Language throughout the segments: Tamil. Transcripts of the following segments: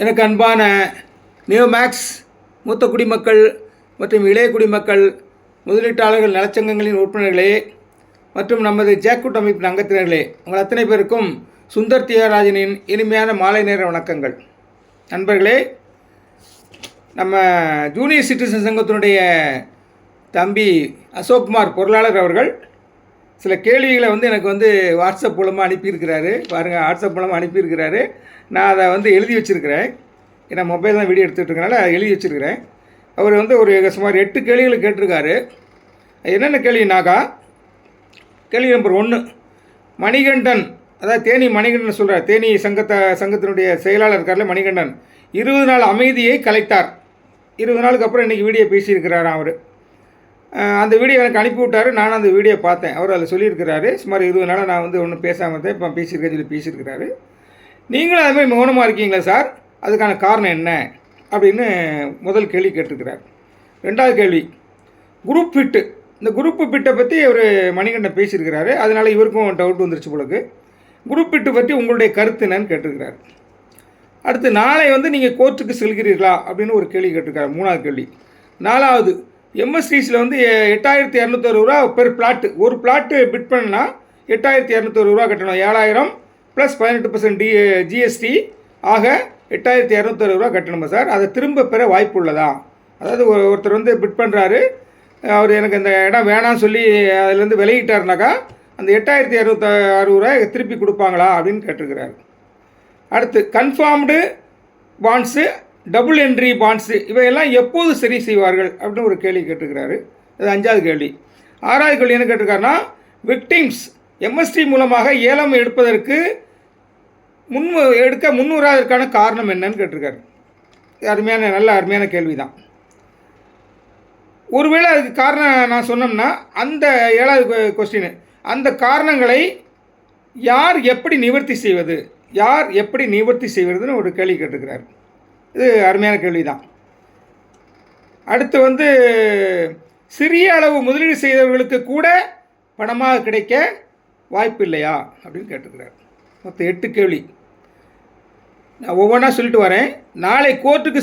எனக்கு அன்பான நியோமேக்ஸ் மூத்த குடிமக்கள் மற்றும் இளைய குடிமக்கள் முதலீட்டாளர்கள் நலச்சங்கங்களின் உறுப்பினர்களே மற்றும் நமது ஜாக்கூட் அமைப்பின் அங்கத்தினர்களே, உங்கள் அத்தனை பேருக்கும் சுந்தர் தியாகராஜனின் இனிமையான மாலை நேர வணக்கங்கள். நண்பர்களே, நம்ம ஜூனியர் சிட்டிசன் சங்கத்தினுடைய தம்பி அசோக்குமார் பொருளாளர் அவர்கள் சில கேள்விகளை எனக்கு வாட்ஸ்அப் மூலமாக அனுப்பியிருக்கிறாரு. பாருங்கள், வாட்ஸ்அப் மூலமாக அனுப்பியிருக்கிறாரு. நான் அதை எழுதி வச்சுருக்கிறேன். ஏன்னா மொபைல் தான் வீடியோ எடுத்துகிட்ருக்கனால எழுதி வச்சுருக்கிறேன். அவர் ஒரு சுமார் 8 கேள்விகளை கேட்டிருக்காரு. என்னென்ன கேள்வினாக்கா, கேள்வி நம்பர் 1, மணிகண்டன், அதாவது தேனி மணிகண்டன் சொல்கிறார். தேனி சங்கத்தினுடைய செயலாளர் இருக்கார்ல மணிகண்டன், 20 நாள் அமைதியை கலைத்தார். 20 நாளுக்கு அப்புறம் இன்றைக்கி வீடியோ பேசியிருக்கிறாராம் அவர். அந்த வீடியோ எனக்கு அனுப்பிவிட்டார். நானும் அந்த வீடியோ பார்த்தேன். அவர் அதில் சொல்லியிருக்கிறாரு, சுமார் 20 நாளாக நான் ஒன்றும் பேசாமல் இருந்தேன், இப்போ பேசியிருக்கேன்னு சொல்லி பேசியிருக்கிறாரு. நீங்களும் அதுமாதிரி மௌனமாக இருக்கீங்களா சார், அதுக்கான காரணம் என்ன அப்படின்னு முதல் கேள்வி கேட்டிருக்கிறார். 2வது கேள்வி, குரூப் ஃபிட்டு. இந்த குரூப் ஃபிட்டை பற்றி ஒரு மணிகண்டன் பேசியிருக்கிறாரு. அதனால் இவருக்கும் டவுட் வந்துருச்சு போலக்கு. குரூப் ஃபிட்டு பற்றி உங்களுடைய கருத்து என்னன்னு கேட்டிருக்கிறார். அடுத்து, நாளை நீங்கள் கோர்ட்டுக்கு செல்கிறீர்களா அப்படின்னு ஒரு கேள்வி கேட்டிருக்காரு. 3வது கேள்வி. 4வது, எம்எஸ்டிஸில் 8,260 ரூபா பெர் பிளாட்டு. ஒரு பிளாட்டு பிட் பண்ணால் 8,260 ரூபா கட்டணும். 7,000 ப்ளஸ் 18% ஜிஎஸ்டி ஆக 8,260 ரூபா கட்டணுமா சார்? அதை திரும்ப பெற வாய்ப்பு உள்ளதா? அதாவது ஒருத்தர் பிட் பண்ணுறாரு, அவர் எனக்கு அந்த இடம் வேணான்னு சொல்லி அதுலேருந்து விலகிட்டாருனாக்கா அந்த 8,260 ரூபாய் திருப்பி கொடுப்பாங்களா அப்படின்னு கேட்டிருக்கிறாரு. அடுத்து, confirmed bonds, double entry bonds இவையெல்லாம் எப்போது சரி செய்வார்கள் அப்படின்னு ஒரு கேள்வி கேட்டிருக்கிறாரு. அது 5வது கேள்வி. 6வது கேள்வி என்ன கேட்டிருக்காருன்னா, விக்டிம்ஸ் எம்எஸ்டி மூலமாக ஏலம் எடுப்பதற்கு எடுக்க முன்வராதற்கான காரணம் என்னன்னு கேட்டிருக்காரு. நல்ல அருமையான கேள்வி தான். ஒருவேளை அதுக்கு காரணம் நான் சொன்னோம்னா, அந்த 7வது கொஸ்டின், அந்த காரணங்களை யார் எப்படி நிவர்த்தி செய்வதுன்னு ஒரு கேள்வி கேட்டிருக்கிறார். இது அருமையான கேள்வி தான். அடுத்து, சிறிய அளவு முதலீடு செய்தவர்களுக்கு கூட பணமாக கிடைக்க வாய்ப்பு இல்லையா அப்படின்னு கேட்டிருக்கிறார். மொத்தம் 8 கேள்வி. நான் ஒவ்வொன்றா சொல்லிட்டு வரேன். நாளை கோர்ட்டுக்கு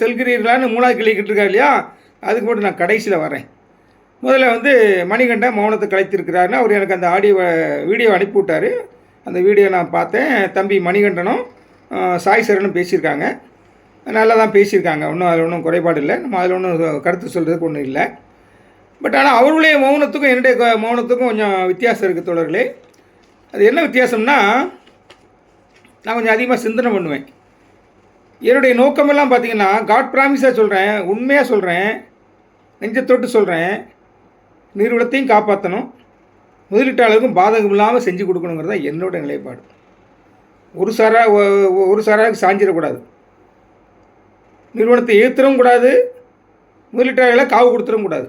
செல்கிறீர்களான்னு 3வது கேள்வி கேட்டிருக்காரு இல்லையா, அதுக்கு மட்டும் நான் கடைசியில் வரேன். முதல்ல மணிகண்டன் மௌனத்தை கலைத்திருக்கிறாருன்னு அவர் எனக்கு அந்த வீடியோ அனுப்பிவிட்டார். அந்த வீடியோ நான் பார்த்தேன். தம்பி மணிகண்டனும் சாய் சரணும் பேசியிருக்காங்க. நல்லா தான் பேசியிருக்காங்க. அதில் ஒன்றும் குறைபாடு இல்லை. நம்ம அதில் ஒன்றும் கருத்து சொல்கிறதுக்கு ஒன்றும் இல்லை. பட் ஆனால் அவர்களுடைய மௌனத்துக்கும் என்னுடைய மௌனத்துக்கும் கொஞ்சம் வித்தியாசம் இருக்குது தோழர்களே. அது என்ன வித்தியாசம்னா, நான் கொஞ்சம் அதிகமாக சிந்தனை பண்ணுவேன். என்னுடைய நோக்கமெல்லாம் பார்த்திங்கன்னா, காட் ப்ராமிஸாக சொல்கிறேன், உண்மையாக சொல்கிறேன், நெஞ்சத்தொட்டு சொல்கிறேன், நிறுவனத்தையும் காப்பாற்றணும், முதலீட்டாளருக்கும் பாதகம் இல்லாமல் செஞ்சு கொடுக்கணுங்கிறது தான் என்னோடய நிலைப்பாடு. ஒரு சாராருக்கு சாஞ்சிடக்கூடாது, நிறுவனத்தை ஏற்றுறவும் கூடாது, முதலீட்டாளர்களை காவு கொடுத்துடவும் கூடாது.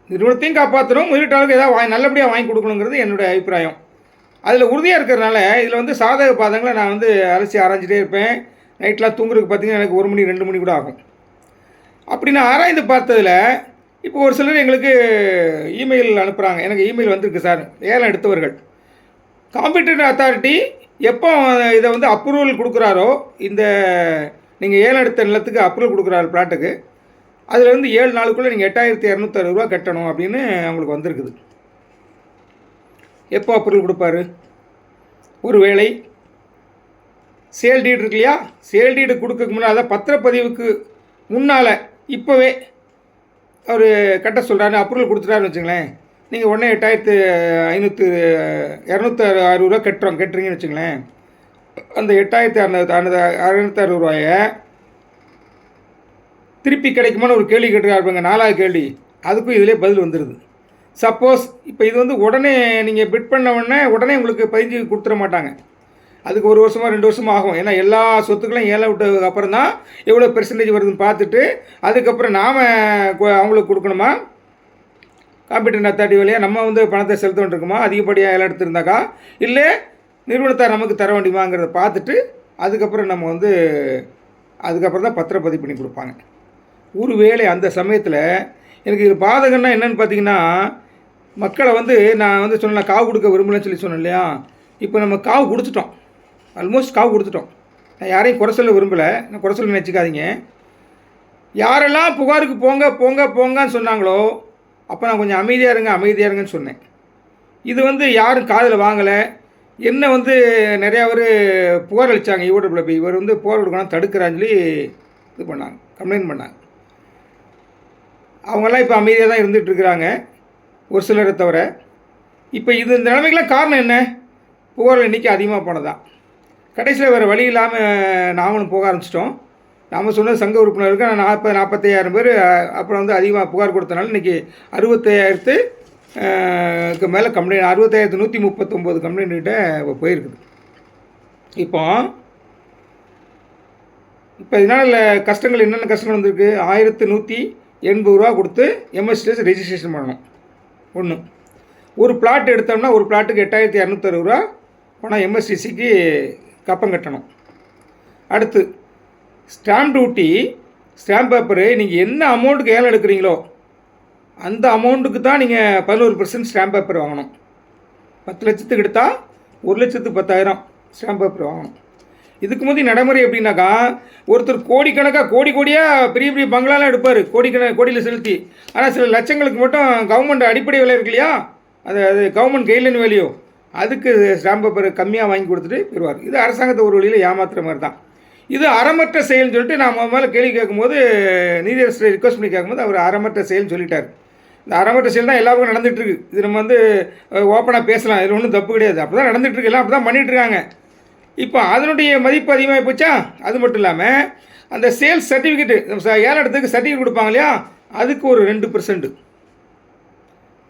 நிறுவனத்தையும் காப்பாற்றணும், முதலீட்டாளருக்கு ஏதாவது நல்லபடியாக வாங்கி கொடுக்கணுங்கிறது என்னுடைய அபிப்பிராயம். அதில் உறுதியாக இருக்கிறதுனால இதில் சாதக பாதங்களை நான் அலசி ஆராய்ஞ்சிட்டே இருப்பேன். நைட்லாம் தூங்குறதுக்கு பார்த்திங்கன்னா எனக்கு 1 மணி 2 மணி கூட ஆகும். அப்படி நான் ஆராய்ந்து பார்த்ததில் இப்போ ஒரு சிலர் எங்களுக்கு இமெயில் அனுப்புகிறாங்க. எனக்கு இமெயில் வந்திருக்கு சார், ஏலம் எடுத்தவர்கள். காம்படிட்டிவ் அத்தாரிட்டி எப்போ இதை அப்ரூவல் கொடுக்குறாரோ, இந்த நீங்கள் ஏலம் எடுத்த நிலத்துக்கு அப்ரூவல் கொடுக்குறாரு பிளாட்டுக்கு, அதுலேருந்து 7 நாளுக்குள்ளே நீங்கள் 8,260 ரூபா கட்டணும் அப்படின்னு அவங்களுக்கு வந்திருக்குது. எப்போ அப்ரூவல் கொடுப்பாரு? ஒரு வேளை சேல் டீடு இருக்கு இல்லையா, சேல் டீடு கொடுக்கறதுக்கு முன்னால், அதாவது பத்திரப்பதிவுக்கு முன்னால் இப்போவே அவர் கட்ட சொல்கிறாரு, அப்ரூவல் கொடுத்துட்டாருன்னு வச்சுங்களேன், நீங்கள் உடனே 8,260 ரூபா கட்டுறீங்கன்னு வச்சுங்களேன். அந்த 8,260 ரூபாயை திருப்பி கிடைக்குமான்னு ஒரு கேள்வி கேட்டுருக்காருப்பாங்க. 4வது கேள்வி, அதுக்கும் இதிலே பதில் வந்துடுது. சப்போஸ் இப்போ இது உடனே நீங்கள் பிட் பண்ண உடனே உங்களுக்கு பதிஞ்சு கொடுத்துட மாட்டாங்க. அதுக்கு 1 வருஷமாக 2 வருஷமாக ஆகும். ஏன்னா எல்லா சொத்துக்களையும் ஏலம் விட்டதுக்கு அப்புறம் தான் எவ்வளோ பெர்சன்டேஜ் வருதுன்னு பார்த்துட்டு அதுக்கப்புறம் நாம் அவங்களுக்கு கொடுக்கணுமா, காம்படிட்டிவ் அத்தாரிட்டி வழியாக நம்ம பணத்தை செலுத்த வேண்டியிருக்குமா, அதிகப்படியாக ஏலம் எடுத்துருந்தாக்கா, இல்லை நிறுவனத்தார் நமக்கு தர வேண்டியமாங்கிறத பார்த்துட்டு அதுக்கப்புறம் நம்ம அதுக்கப்புறம் தான் பத்திரப்பதிவு பண்ணி கொடுப்பாங்க. ஒருவேளை அந்த சமயத்தில் எனக்கு இது பாதகம்னா என்னென்னு பார்த்தீங்கன்னா, மக்களை நான் சொன்னேன், காவு கொடுக்க விரும்பலன்னு சொல்லி சொன்னேன் இல்லையா, இப்போ நம்ம காவு கொடுத்துட்டோம், ஆல்மோஸ்ட் காவு கொடுத்துட்டோம். நான் யாரையும் குறை சொல்ல விரும்பலை, நான் குறை சொல்ல நினச்சிக்காதீங்க. யாரெல்லாம் புகாருக்கு போங்க போங்க போங்கன்னு சொன்னாங்களோ அப்போ நான் கொஞ்சம் அமைதியாக இருங்கன்னு சொன்னேன். இது வந்து யாரும் காதில் வாங்கலை. என்ன வந்து நிறையா பேர் புகார் அளித்தாங்க. யூடியூப்பில் போய் இவர் வந்து புகார் கொடுக்கணும் தடுக்கிறான்னு சொல்லி இது பண்ணாங்க, கம்ப்ளைண்ட் பண்ணாங்க. அவங்கெல்லாம் இப்போ அமைதியாக தான் இருந்துகிட்ருக்குறாங்க, ஒரு சிலரை தவிர. இப்போ இந்த நிலைமைக்கெல்லாம் காரணம் என்ன? புகார் எண்ணிக்கை அதிகமாக போனதான். கடைசியில் வேறு வழி இல்லாமல் நாமளும் போக ஆரம்பிச்சிட்டோம். நாம் சொன்ன சங்க உறுப்பினருக்கு 40-45,000 பேர் அப்புறம் வந்து அதிகமாக புகார் கொடுத்தனால இன்றைக்கி 65,000க்கு மேலே கம்ப்ளைண்ட், 65,139 கம்ப்ளைண்ட்கிட்ட போயிருக்குது. இப்போ இதனால் கஷ்டங்கள் என்னென்ன கஷ்டங்கள் வந்திருக்கு? 1,180 ரூபா கொடுத்து எம்எஸ்டிஎஸ் ரெஜிஸ்ட்ரேஷன் பண்ணணும். ஒன்று, ஒரு பிளாட் எடுத்தோம்னா ஒரு பிளாட்டுக்கு 8,260 ரூபா பணம் எம்எஸ்டிசிக்கு கப்பம் கட்டணும். அடுத்து ஸ்டாம்ப் டியூட்டி, ஸ்டாம்ப் பேப்பரு நீங்கள் என்ன அமௌண்ட்டுக்கு ஏலம் எடுக்கிறீங்களோ அந்த அமௌண்ட்டுக்கு தான் நீங்கள் 11% ஸ்டாம்ப் பேப்பர் வாங்கணும். 10 லட்சத்துக்கு எடுத்தால் 1,10,000 ஸ்டாம்ப் பேப்பர் வாங்கணும். இதுக்கு முந்தி நடைமுறை எப்படின்னாக்கா, ஒருத்தர் கோடிக்கணக்காக கோடியாக பெரிய பெரிய பங்களாலாம் எடுப்பார், கோடியில் செலுத்தி. ஆனால் சில லட்சங்களுக்கு மட்டும் கவர்மெண்ட் அடிப்படை விலை இருக்கு இல்லையா, அது கவர்மெண்ட் கைட்லைன் வேல்யூ, அதுக்கு ஸ்டாம்ப் பேப்பர் கம்மியாக வாங்கி கொடுத்துட்டு போயிடுவார். இது அரசாங்கத்தை ஒரு வழியில் ஏமாத்துற மாதிரி தான். இது அறமற்ற செயல்னு சொல்லிட்டு நான் மேலே கேள்வி கேட்கும்போது, நீதியரசரை ரிக்வஸ்ட் பண்ணி கேட்கும்போது அவர் அறமற்ற செயல்னு சொல்லிட்டார். இந்த அறமற்ற செயல் தான் எல்லாருக்கும் நடந்துகிட்ருக்கு. இது நம்ம வந்து ஓப்பனாக பேசலாம், இதில் ஒன்றும் தப்பு கிடையாது. அப்படி தான் நடந்துகிட்ருக்கு, எல்லாம் அப்படி தான் பண்ணிகிட்ருக்காங்க. இப்போ அதனுடைய மதிப்பு அதிகமாக போச்சா? அது மட்டும் இல்லாமல் அந்த சேல்ஸ் சர்டிஃபிகேட்டு, ஏலம் இடத்துக்கு சர்டிஃபிகேட் கொடுப்பாங்க இல்லையா, அதுக்கு ஒரு 2%.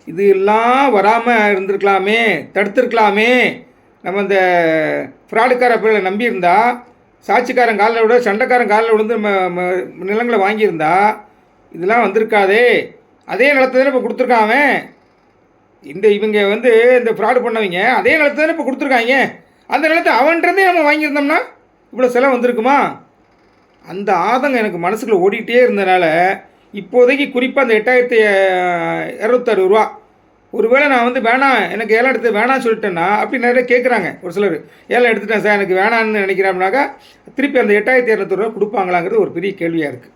இது எல்லாம் வராமல் இருந்திருக்கலாமே, தடுத்துருக்கலாமே. நம்ம இந்த ஃப்ராடுக்கார பேரை நம்பியிருந்தா, சாட்சிக்காரன் காலில் விட சண்டைக்காரன் காலில் விழுந்து நிலங்களை வாங்கியிருந்தா இதெல்லாம் வந்திருக்காதே. அதே நிலத்தை தானே இப்போ கொடுத்துருக்காங்க. இவங்க வந்து இந்த ஃப்ராடு பண்ணவங்க அதே நிலத்தை தானே இப்போ கொடுத்துருக்காங்க. அந்த நிலத்தை அவன்கிட்டருந்தே நம்ம வாங்கியிருந்தோம்னா இவ்வளோ செலவு வந்திருக்குமா? அந்த ஆதங்கம் எனக்கு மனசுக்குள்ளே ஓடிக்கிட்டே இருந்தனால இப்போதைக்கு குறிப்பாக அந்த 8,260 ரூபா, ஒருவேளை நான் வந்து வேணாம், எனக்கு ஏலம் எடுத்து வேணான்னு சொல்லிட்டேன்னா, அப்படி நிறைய கேட்குறாங்க ஒரு சிலர். ஏலம் எடுத்துட்டேன் சார், எனக்கு வேணான்னு நினைக்கிறேன்னாக்கா திருப்பி அந்த 8,260 ரூபா கொடுப்பாங்களாங்கிறது ஒரு பெரிய கேள்வியாக இருக்குது.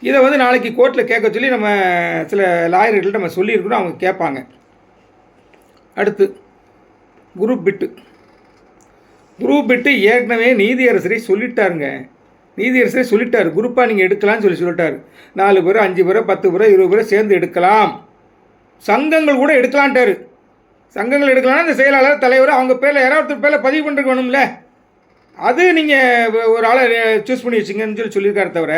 இதை வந்து நாளைக்கு கோர்ட்டில் கேட்க சொல்லி நம்ம சில லாயர்கள்ட்ட நம்ம சொல்லியிருக்கிறோம், அவங்க கேட்பாங்க. அடுத்து குரூப் பிட்டு ஏற்கனவே நீதியரசரை சொல்லிட்டாருங்க. நீதியரசரை சொல்லிட்டார், குரூப்பாக நீங்கள் எடுக்கலாம்னு சொல்லிட்டார். 4 பேர் 5 பேர் 10 பேர் 20 பேர் சேர்ந்து எடுக்கலாம், சங்கங்கள் கூட எடுக்கலான்ட்டார். சங்கங்கள் எடுக்கலாம்னா இந்த செயலாளர் தலைவர் அவங்க பேரில் யாராவது பேரில் பதிவு பண்ணுறதுக்கு வேணும்ல, அது நீங்கள் ஒரு ஆளை சூஸ் பண்ணி வச்சுங்கன்னு சொல்லியிருக்காரு. தவிர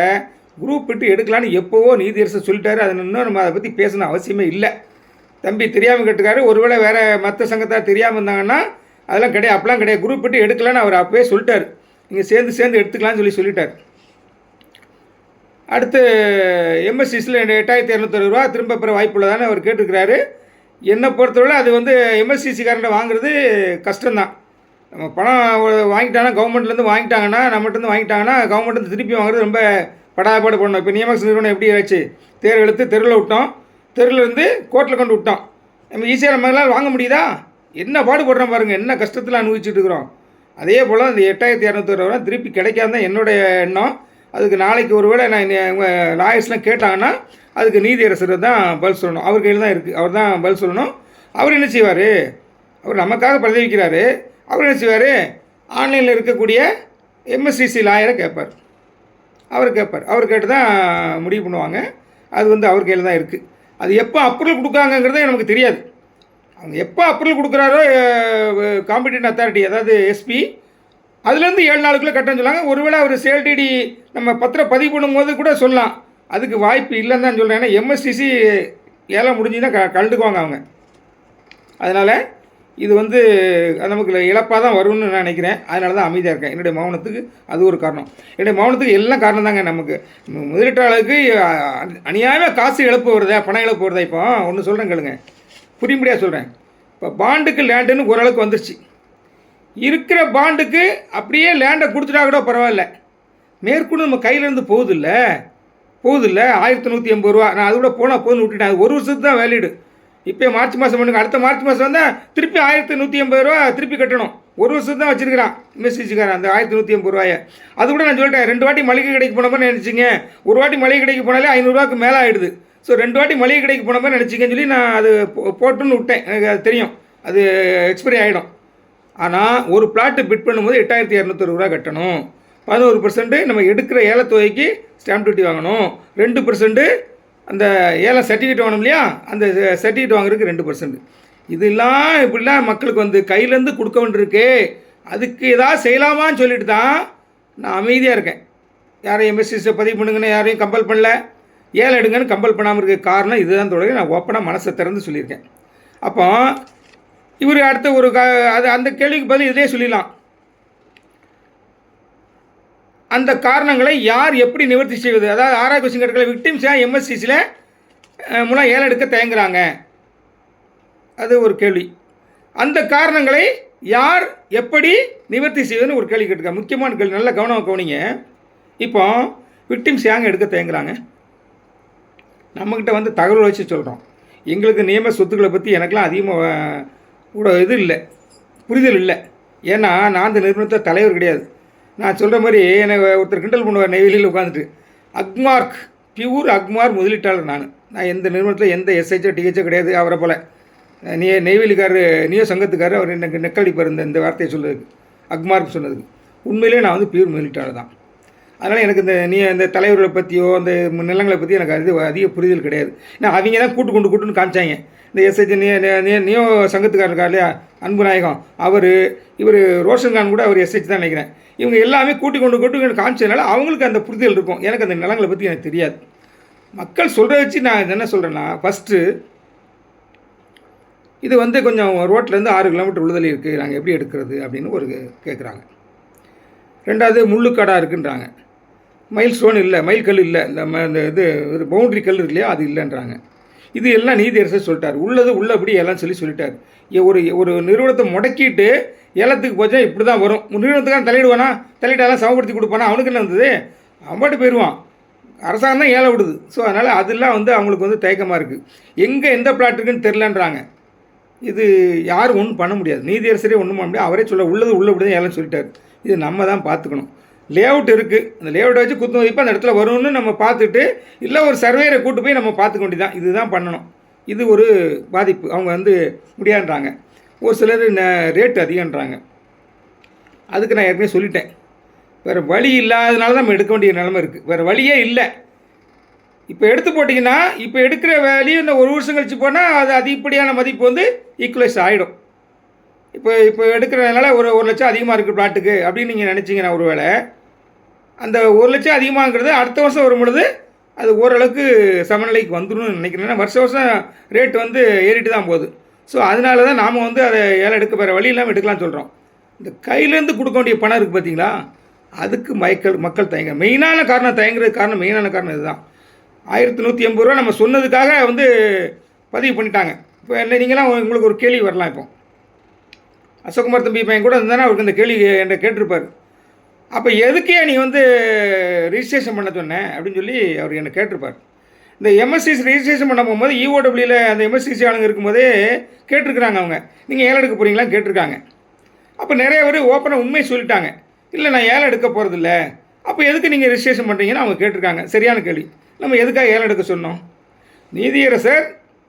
குரூப் விட்டு எடுக்கலான்னு எப்போவோ நீதியரசர் சொல்லிட்டாரு. அது இன்னும் நம்ம அதை பற்றி பேசணும் அவசியமே இல்லை. தம்பி தெரியாமல் கேட்டுக்காரு, ஒருவேளை வேறு மற்ற சங்கத்தார் தெரியாமல் இருந்தாங்கன்னா அதெல்லாம் கிடையாது, அப்பெல்லாம் கிடையாது. குரூப் விட்டு எடுக்கலான்னு அவர் அப்போயே சொல்லிட்டார். நீங்கள் சேர்ந்து எடுத்துக்கலான்னு சொல்லிட்டார். அடுத்து எம்எஸ்சிஸில் 8,260 ரூபா திரும்ப பெற வாய்ப்புள்ளதானே அவர் கேட்டுருக்கிறாரு. என்னை பொறுத்தவரை அது வந்து எம்எஸ்சிசிக்காரன்ட்ட வாங்குறது கஷ்டம்தான். நம்ம பணம் வாங்கிட்டாங்கன்னா, கவர்மெண்ட்லேருந்து வாங்கிட்டாங்கன்னா, நம்மகிட்டருந்து வாங்கிட்டாங்கன்னா, கவர்மெண்ட்டு திருப்பி வாங்குறது ரொம்ப படாபாடு பண்ணணும். இப்போ நியமக்ஸ் நிறுவனம் எப்படி ஆச்சு, தேர் எடுத்து தெருவில் விட்டோம், தெருவில் இருந்து கோர்ட்டில் கொண்டு விட்டோம். நம்ம ஈஸியாக நம்மளால் வாங்க முடியுதா? என்ன பாடுபடுறோம் பாருங்கள், என்ன கஷ்டத்தில் அனுபவிச்சுட்டு இருக்கிறோம். அதே போல் அந்த 8,260 ரூபா திருப்பி கிடைக்காது தான் என்னுடைய எண்ணம். அதுக்கு நாளைக்கு ஒரு வேளை நான் லாயர்ஸ்லாம் கேட்டாங்கன்னா அதுக்கு நீதியரசர் தான் பதில் சொல்லணும். அவர் கையில் தான் இருக்குது, அவர் தான் பதில் சொல்லணும். அவர் என்ன செய்வார், அவர் நமக்காக பதிவிக்கிறாரு. அவர் என்ன செய்வார், ஆன்லைனில் இருக்கக்கூடிய எம்எஸ்சிசி லாயரை கேட்பார். அவர் கேட்டு தான் முடிவு பண்ணுவாங்க. அது வந்து அவர் கையில் தான் இருக்குது. அது எப்போ அப்ரூவல் கொடுக்காங்கங்கிறதே நமக்கு தெரியாது. அவங்க எப்போ அப்ரூவல் கொடுக்குறாரோ காம்படிட்டிவ் அத்தாரிட்டி, அதாவது எஸ்பி, அதுலேருந்து 7 நாளுக்குள்ளே கட்டணும்னு சொல்லாங்க. ஒருவேளை அவர் சேல் டிடி நம்ம பத்திரம் பதிவு பண்ணும்போது கூட சொல்லலாம். அதுக்கு வாய்ப்பு இல்லைன்னு தான் சொல்கிறேன். ஏன்னா எம்எஸ்சிசி ஏலம் முடிஞ்சுன்னா கலந்துக்குவாங்க அவங்க. அதனால் இது வந்து நமக்கு இழப்பாக தான் வரும்னு நான் நினைக்கிறேன். அதனால தான் அமைதியாக இருக்கேன். என்னுடைய மௌனத்துக்கு அது ஒரு காரணம். என்னுடைய மௌனத்துக்கு எல்லாம் காரணம் தாங்க. நமக்கு முதலீட்டாளருக்கு அநியாயமாக காசு இழப்பு வருதா, பணம் இழப்பு வருதா? இப்போ ஒன்று சொல்கிறேன் கேளுங்க, புரியும்படியாக சொல்கிறேன். இப்போ பாண்டுக்கு லேண்டுன்னு ஓரளவுக்கு வந்துருச்சு. இருக்கிற பாண்டுக்கு அப்படியே லேண்டை கொடுத்துட்டா கூட பரவாயில்ல, மேற்கொண்டு நம்ம கையிலேருந்து போகுதில்ல 1,180 ரூபா. நான் அது கூட போனால் போதுன்னு விட்டுட்டேன். அது ஒரு வருஷத்துக்கு தான் வேலிடு. இப்போ மார்ச் மாதம் பண்ணுங்க, அடுத்த மார்ச் மாதம் வந்தால் திருப்பி 1,180 ரூபா திருப்பி கட்டணும். ஒரு வருஷம் தான் வச்சுருக்கிறான் எம்எஸ்சிசிக்காரன் அந்த 1180 ரூபாயை. அது கூட நான் சொல்லிட்டேன், 2 வாட்டி மளிகை கடைக்கு போன மாதிரி நினச்சிங்க. ஒரு வாட்டி மளிகை கடைக்கு போனாலே 500 ரூபாய்க்கு மேலே ஆகிடுது. ஸோ 2 வாட்டி மளிகை கடைக்கு போன மாதிரி நினச்சிங்கன்னு சொல்லி நான் அது போட்டுன்னு விட்டேன். எனக்கு அது தெரியும், அது எக்ஸ்பைரி ஆகிடும். ஆனால் ஒரு பிளாட்டு பிட் பண்ணும்போது 8260 ரூபா கட்டணும். 11% நம்ம எடுக்கிற ஏலத்தொகைக்கு ஸ்டாம்ப் டியூட்டி வாங்கணும். 2% அந்த ஏலம் சர்டிஃபிகேட் வாங்கணும் இல்லையா, அந்த சர்டிஃபிகேட் வாங்குறதுக்கு 2%. இதெல்லாம் இப்படிலாம் மக்களுக்கு வந்து கையிலேருந்து கொடுக்க வேண்டியிருக்கு. அதுக்கு ஏதாவது செய்யலாமான்னு சொல்லிட்டு தான் நான் அமைதியாக இருக்கேன். யாரையும் எம்எஸ்சிஸை பதிவு பண்ணுங்கன்னு யாரையும் கம்பல் பண்ணல, ஏலம் எடுங்கன்னு கம்பல் பண்ணாமல் இருக்க காரணம் இதுதான். தொடங்கி நான் ஓப்பனாக மனசை திறந்து சொல்லியிருக்கேன். அப்போ இவர் அடுத்த ஒரு அது அந்த கேள்விக்கு பதில் இதே சொல்லிடலாம். அந்த காரணங்களை யார் எப்படி நிவர்த்தி செய்வது? அதாவது 6வது கொஸ்டின் கேட்கல, விக்டிம்ஸாக எம்எஸ்சிஸில் மூலம் ஏலம் எடுக்க தயங்குறாங்க, அது ஒரு கேள்வி. அந்த காரணங்களை யார் எப்படி நிவர்த்தி செய்வதுன்னு ஒரு கேள்வி கேட்டுருக்காங்க. முக்கியமான கேள்வி, நல்ல கவனிங்க. இப்போ விக்டிம்ஸ் ஏங்க எடுக்க தயங்குறாங்க? நம்மக்கிட்ட வந்து தகவல் வச்சு சொல்கிறோம். எங்களுக்கு நியம சொத்துக்களை பற்றி எனக்கெலாம் அதிகமாக கூட இது இல்லை, புரிதல் இல்லை. ஏன்னா நான் அந்த நிறுவனத்தை தலைவர் கிடையாது. நான் சொல்கிற மாதிரி என்னை ஒருத்தர் கிண்டல் பண்ணுவார் நெய்வேலியில் உட்காந்துட்டு. அக்மார்க், பியூர் அக்மார் முதலீட்டாளர். நான் எந்த நிறுவனத்தில் எந்த எஸ்ஹெச்சோ டிஹெச்சோ கிடையாது. அவரை போல் நெய்வேலிக்காரர் நியோ சங்கத்துக்காரர் அவர் எனக்கு நெக்கடிப்பார் இந்த வார்த்தையை சொல்கிறதுக்கு, அக்மார்க் சொன்னதுக்கு. உண்மையிலே நான் வந்து பியூர் முதலீட்டாளர் தான். அதனால் எனக்கு இந்த தலைவர்களை பற்றியோ அந்த நிலங்களை பற்றி எனக்கு அதிக புரிதல் கிடையாது. நான் அவங்க தான் கூட்டுன்னு காமிச்சாங்க. இந்த எஸ்ஹெச் நியோ சங்கத்துக்காரர் இருக்கா இல்லையா, அன்பு நாயகம், இவர் ரோஷன் கான் கூட அவர் எஸ்ஹெச் தான் நினைக்கிறேன். இவங்க எல்லாமே கூட்டு காமிச்சதுனால அவங்களுக்கு அந்த புரிதல் இருக்கும். எனக்கு அந்த நிலங்களை பற்றி எனக்கு தெரியாது. மக்கள் சொல்கிறத வச்சு நான் என்ன சொல்கிறேன்னா, ஃபஸ்ட்டு இது வந்து கொஞ்சம் ரோட்லேருந்து 6 கிலோமீட்டர் உள்ளதில் இருக்குது, நாங்கள் எப்படி எடுக்கிறது அப்படின்னு ஒரு கேட்குறாங்க. 2வது முள்ளுக்காடாக இருக்குன்றாங்க. மைல் ஸ்டோன் இல்லை, மைல் கல் இல்லை, இந்த இது பவுண்ட்ரி கல் இருக்கு இல்லையா, அது இல்லைன்றாங்க. இது எல்லாம் நீதியரசர் சொல்லிட்டார். உள்ளபடி எல்லாம் சொல்லிட்டார். ஒரு நிறுவனத்தை முடக்கிட்டு ஏலத்துக்கு போச்சா இப்படி தான் வரும். நிறுவனத்துக்கான தலையிடாலாம் சமப்படுத்தி கொடுப்பானா, அவனுக்கு என்ன வந்தது, அவன்பாட்டு போயிடுவான். அரசாங்கம் தான் ஏலம் விடுது. ஸோ அதனால் அதெல்லாம் வந்து அவங்களுக்கு வந்து தயக்கமாக இருக்குது. எங்கே எந்த பிளாட் இருக்குன்னு தெரிலன்றாங்க. இது யாரும் ஒன்றும் பண்ண முடியாது, நீதியரசரே ஒன்றும் பண்ண முடியாது. அவரே உள்ளபடி தான் ஏலம் சொல்லிட்டார். இது நம்ம தான் பார்த்துக்கணும். லேஅவுட் இருக்குது, அந்த லேஅவுட்டை வச்சு குத்து மதிப்பாக அந்த இடத்துல வரும்னு நம்ம பார்த்துட்டு, இல்லை ஒரு சர்வேரை கூட்டு போய் நம்ம பார்த்துக்க வேண்டியதான். இதுதான் பண்ணணும். இது ஒரு பாதிப்பு. அவங்க வந்து முடியாதுன்றாங்க. ஒரு சிலர் ரேட்டு அதிகன்றாங்க. அதுக்கு நான் ஏற்கனவே சொல்லிட்டேன், வேறு வழி இல்லாதனால தான் நம்ம எடுக்க வேண்டிய நிலைமை இருக்குது. வேறு வழியே இல்லை. இப்போ எடுத்து போட்டிங்கன்னா, இப்போ எடுக்கிற வேலையும் இந்த ஒரு வருஷம் கழிச்சு போனால் அது அதிகப்படியான மதிப்பு வந்து ஈக்குவலைஸ் ஆகிடும். இப்போ எடுக்கிறதுனால ஒரு 1 லட்சம் அதிகமாக இருக்குது பிளாட்டுக்கு அப்படின்னு நீங்கள் நினச்சிங்கன்னா, ஒரு வேளை அந்த 1 லட்சம் அதிகமாகிறது அடுத்த வருஷம் வரும்பொழுது அது ஓரளவுக்கு சமநிலைக்கு வந்துடும் நினைக்கிறேன். ஏன்னா வருஷம் ரேட் வந்து ஏறிட்டு தான் போகுது. ஸோ அதனால தான் நாம் வந்து அதை ஏலம் எடுக்க வேறு வழி இல்லாமல் எடுக்கலாம்னு சொல்கிறோம். இந்த கையிலேருந்து கொடுக்க வேண்டிய பணம் இருக்குது பார்த்தீங்களா, அதுக்கு மக்கள் தயங்க. மெயினான காரணம் இதுதான். 1180 ரூபா நம்ம சொன்னதுக்காக வந்து பதிவு பண்ணிட்டாங்க. இப்போ என்ன நீங்களாம் உங்களுக்கு ஒரு கேள்வி வரலாம். இப்போ அசோக்குமார் தம்பி பையன் கூட இருந்தானே, அவருக்கு இந்த கேள்வி என்கிட்ட கேட்டிருப்பார். அப்போ எதுக்கே நீ வந்து ரிஜிஸ்ட்ரேஷன் பண்ண சொன்னேன் அப்படின்னு சொல்லி அவர் என்னை கேட்டிருப்பார். இந்த எம்எஸ்சிசி ரிஜிஸ்ட்ரேஷன் பண்ண போகும்போது இஓடபிள்யூவில் அந்த எம்எஸ்சிசி ஆளுங்க இருக்கும்போதே கேட்டிருக்கிறாங்க. அவங்க நீங்கள் ஏலம் எடுக்க போகிறீங்களான்னு கேட்டிருக்காங்க. அப்போ நிறைய பேர் ஓப்பனாக உண்மையை சொல்லிட்டாங்க, இல்லை நான் ஏலம் எடுக்க போகிறதில்ல. அப்போ எதுக்கு நீங்கள் ரிஜிஸ்ட்ரேஷன் பண்ணுறீங்கன்னு அவங்க கேட்டிருக்காங்க. சரியான கேள்வி. நம்ம எதுக்காக ஏலம் எடுக்க சொன்னோம்? நீதியரசர்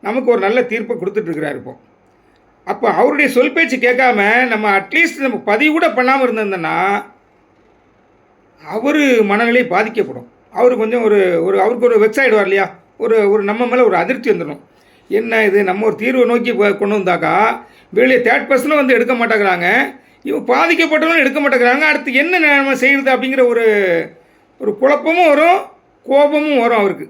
நமக்கு ஒரு நல்ல தீர்ப்பை கொடுத்துட்ருக்கிறார். அப்போ அவருடைய சொல் பேச்சு கேட்காம நம்ம அட்லீஸ்ட் நம்ம பதிவு கூட பண்ணாமல் இருந்திருந்தோன்னா அவர் மனநிலை பாதிக்கப்படும். அவர் கொஞ்சம் அவருக்கு ஒரு வெக்ஸ் ஆகிடுவார் இல்லையா, ஒரு நம்ம மேலே ஒரு அதிருப்தி வந்துடும். என்ன இது, நம்ம ஒரு தீர்வை நோக்கி கொண்டு வந்தாக்கா வெளியே 3rd பர்சனும் வந்து எடுக்க மாட்டேங்கிறாங்க, இவன் பாதிக்கப்பட்டவங்களும் எடுக்க மாட்டேங்கிறாங்க, அடுத்து என்ன நம்ம செய்கிறது அப்படிங்கிற ஒரு குழப்பமும் வரும், கோபமும் வரும் அவருக்கு.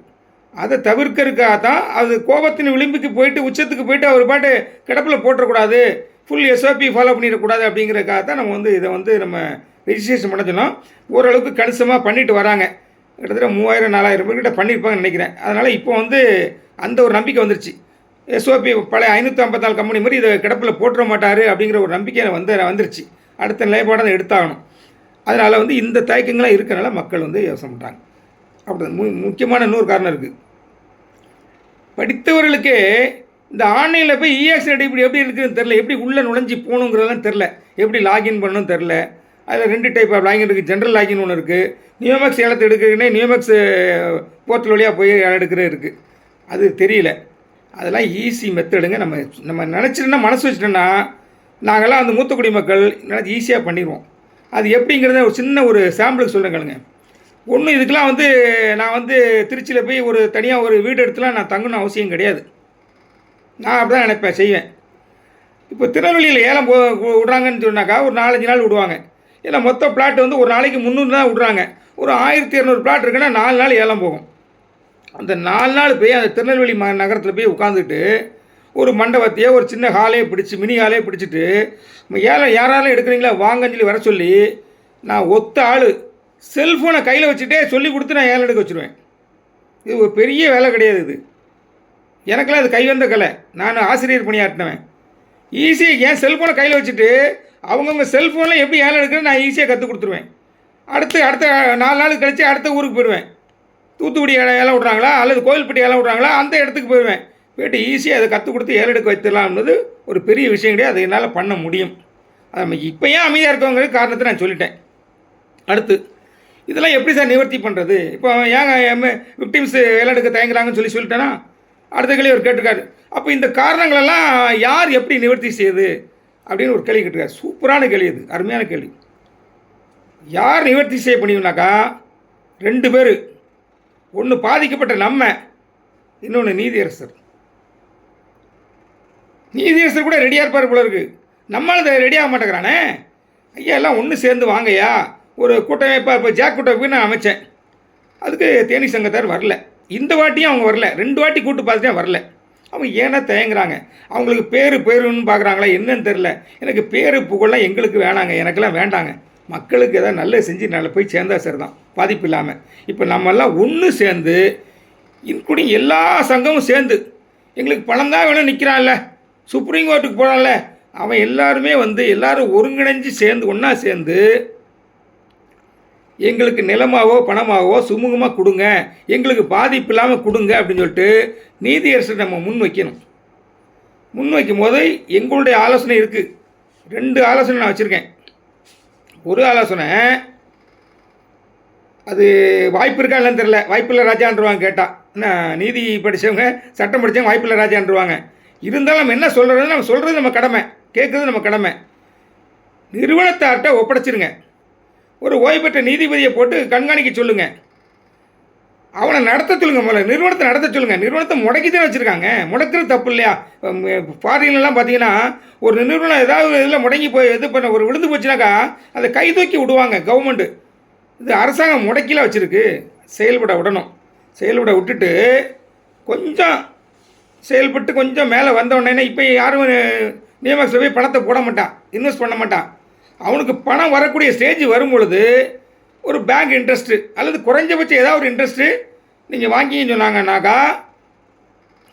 அதை தவிர்க்கிறதுக்காக தான் அது கோபத்தின் விளிம்புக்கு போயிட்டு உச்சத்துக்கு போயிட்டு அவர் பாட்டு கிடப்பில் போட்டுறக்கூடாது, ஃபுல் எஸ்ஓபி ஃபாலோ பண்ணிடக்கூடாது அப்படிங்கிறதுக்காக தான் நம்ம வந்து இதை வந்து நம்ம ரெஜிஸ்ட்ரேஷன் பண்ண சொன்னோம். ஓரளவுக்கு கணிசமாக பண்ணிட்டு வராங்க. கிட்டத்தட்ட 3000-4000 பேர்கிட்ட பண்ணியிருப்பாங்கன்னு நினைக்கிறேன். அதனால் இப்போ வந்து அந்த ஒரு நம்பிக்கை வந்துருச்சு. எஸ்ஓபி பழைய 554 கம்பெனி மாதிரி இதை கிடப்பில் போட்டுற மாட்டார் அப்படிங்கிற ஒரு நம்பிக்கை வந்துருச்சு. அடுத்த நிலைப்பாடை தான் எடுத்தாகணும். அதனால் வந்து இந்த தயக்கங்களாம் இருக்கிறனால மக்கள் வந்து யோசனை பண்ணுறாங்க. அப்படி முக்கியமான இன்னொரு காரணம் இருக்குது. படித்தவர்களுக்கே இந்த ஆன்லைனில் போய் இஎக்ஸ் இப்படி எப்படி இருக்குதுன்னு தெரில, எப்படி உள்ளே நுழைஞ்சி போகணுங்கிறதெல்லாம் தெரில, எப்படி லாகின் பண்ணணும் தெரில. அதில் 2 டைப் ஆஃப் லாகின் இருக்குது. ஜென்ரல் லாகின் ஒன்று இருக்குது, நியோமேக்ஸ் ஏலத்தை எடுக்கிறதுனே நியோமேக்ஸ் போர்ட்டல் வழியாக போய் எடுக்கிறது இருக்குது. அது தெரியல. அதெல்லாம் ஈஸி மெத்தடுங்க. நம்ம நினச்சிட்டோன்னா, மனசு வச்சுட்டோன்னா, நாங்கள்லாம் அந்த மூத்த குடிமக்கள் நினச்சி ஈஸியாக பண்ணிடுவோம். அது எப்படிங்கிறத ஒரு சின்ன ஒரு சாம்பிளுக்கு சொல்கிறேங்களுங்க. ஒன்றும் இதுக்கெலாம் நான் திருச்சியில் போய் தனியாக ஒரு வீடு எடுத்துலாம் நான் தங்கணும் அவசியம் கிடையாது. நான் அப்படி தான் நினைப்பேன், செய்வேன். இப்போ திருநெல்வேலியில் ஏலம் விட்றாங்கன்னு சொன்னாக்கா ஒரு 4-5 நாள் விடுவாங்க. இல்லை மொத்த பிளாட் ஒரு நாளைக்கு 300 தான் விட்றாங்க. ஒரு 1200 பிளாட் இருக்குன்னா 4 நாள் ஏலம் போகும். அந்த 4 நாள் போய் அந்த திருநெல்வேலி நகரத்தில் போய் உட்காந்துட்டு ஒரு மண்டபத்தையோ ஒரு சின்ன ஹாலே பிடிச்சி, மினி ஹாலே பிடிச்சிட்டு, ஏலம் யாராலும் எடுக்கிறீங்களா வாங்கன்னு சொல்லி வர சொல்லி, நான் ஒத்த ஆள் செல்ஃபோனை கையில் வச்சுட்டே சொல்லி கொடுத்து நான் ஏலம் எடுக்க வச்சுருவேன். இது ஒரு பெரிய வேலை கிடையாது. இது எனக்கெல்லாம் அது கைவந்த கலை. நான் ஆசிரியர் பணியாற்றினவன். ஈஸியாக என் செல்ஃபோனை கையில் வச்சுட்டு அவங்கவுங்க செல்ஃபோனில் எப்படி ஏலம் எடுக்கிறேன்னு நான் ஈஸியாக கற்றுக் கொடுத்துருவேன். அடுத்த 4 நாள் கழித்து அடுத்த ஊருக்கு போயிடுவேன். தூத்துக்குடி ஏலம் விட்றாங்களா அல்லது கோயில்பட்டி ஏலம் விட்றாங்களா அந்த இடத்துக்கு போயிடுவேன். போய்ட்டு ஈஸியாக அதை கற்றுக் கொடுத்து ஏலம் எடுக்க வைத்துடலாம்னது ஒரு பெரிய விஷயம் கிடையாது. அது என்னால் பண்ண முடியும். அது நம்ம இப்போ ஏன் அமைதியாக இருக்கவங்க காரணத்தை நான் சொல்லிட்டேன். அடுத்து இதெல்லாம் எப்படி சார் நிவர்த்தி பண்ணுறது? இப்போ ஏங்க விக்டிம்ஸ் ஏலம் எடுக்க தயங்குறாங்கன்னு சொல்லிட்டேன்னா, அடுத்த கேள்வி அவர் கேட்டிருக்காரு. அப்போ இந்த காரணங்களெல்லாம் யார் எப்படி நிவர்த்தி செய்யுது அப்படின்னு ஒரு கேள்வி கேட்டிருக்காரு. சூப்பரான கேள்வி, அது அருமையான கேள்வி. யார் நிவர்த்தி செய்ய முடியும்னாக்கா 2 பேர். ஒன்று பாதிக்கப்பட்ட நம்ம, இன்னொன்று நீதியரசர். நீதியரசர் கூட ரெடியாக இருப்பார் போல இருக்குது. நம்மளால் ரெடியாக மாட்டேங்கிறானே. ஐயா எல்லாம் ஒன்று சேர்ந்து வாங்கய்யா, ஒரு கூட்டமைப்பாக இப்போ ஜாக் கூட்டமைப்பு நான் அமைச்சேன். அதுக்கு தேனி சங்கத்தார் வரல. இந்த வாட்டியும் அவங்க வரல. 2 வாட்டி கூட்டு பார்த்துட்டே வரல. அவங்க ஏன்னா தயங்குறாங்க. அவங்களுக்கு பேருன்னு பார்க்குறாங்களா என்னன்னு தெரில. எனக்கு பேர் புகழெலாம் எங்களுக்கு வேணாங்க, எனக்கெல்லாம் வேண்டாங்க. மக்களுக்கு எதாவது நல்லது செஞ்சு நல்லா போய் சேர்ந்தா சார் தான் பாதிப்பு இல்லாமல். இப்போ நம்மெல்லாம் ஒன்று சேர்ந்து, இன்க்ளூடிங் எல்லா சங்கமும் சேர்ந்து, எங்களுக்கு பணம் தான் வேணும் நிற்கிறான்ல, சுப்ரீம் கோர்ட்டுக்கு போகிறான்ல, அவன் எல்லாருமே எல்லோரும் ஒருங்கிணைஞ்சு சேர்ந்து ஒன்றா சேர்ந்து எங்களுக்கு நிலமாவோ பணமாகவோ சுமூகமாக கொடுங்க, எங்களுக்கு பாதிப்பு இல்லாமல் கொடுங்க அப்படின்னு சொல்லிட்டு நீதியரசர் நம்ம முன் வைக்கணும். முன் வைக்கும் போது எங்களுடைய ஆலோசனை இருக்குது. 2 ஆலோசனை நான் வச்சுருக்கேன். ஒரு ஆலோசனை, அது வாய்ப்பு இருக்கா இல்லைன்னு தெரில, வாய்ப்பில்லை ராஜான்ருவாங்க கேட்டால். என்ன நீதி படித்தவங்க சட்டம் படித்தவங்க வாய்ப்பில்லை ராஜான்ருவாங்க. இருந்தாலும் நம்ம என்ன சொல்கிறது, நம்ம சொல்கிறது நம்ம கடமை, கேட்குறது நம்ம கடமை. நிறுவனத்தார்கிட்ட ஒப்படைச்சிருங்க. ஒரு ஓய்வு பெற்ற நீதிபதியை போட்டு கண்காணிக்க சொல்லுங்கள். அவனை நடத்த சொல்லுங்கள். முதல்ல நிறுவனத்தை நடத்த சொல்லுங்கள். நிறுவனத்தை முடக்கி தான் வச்சுருக்காங்க. முடக்கிறது தப்பு இல்லையா? ஃபாரின்லாம் பார்த்தீங்கன்னா ஒரு நிறுவனம் ஏதாவது இதில் முடங்கி போய் இது பண்ண ஒரு விழுந்து போச்சுனாக்கா அதை கை தூக்கி விடுவாங்க கவர்மெண்ட்டு. இது அரசாங்கம் முடக்கிலாம் வச்சுருக்கு. செயல்பட விடணும். செயல்பட விட்டுட்டு கொஞ்சம் செயல்பட்டு கொஞ்சம் மேலே வந்தோடனே, இப்போ யாரும் நியமக்ஸில் போய் பணத்தை போட மாட்டான், இன்வெஸ்ட் பண்ண மாட்டான். அவனுக்கு பணம் வரக்கூடிய ஸ்டேஜ் வரும் பொழுது ஒரு பேங்க் இன்ட்ரெஸ்ட்டு அல்லது குறைஞ்சபட்சம் ஏதாவது ஒரு இன்ட்ரெஸ்ட்டு நீங்கள் வாங்கின்னு சொன்னாங்கன்னாக்கா,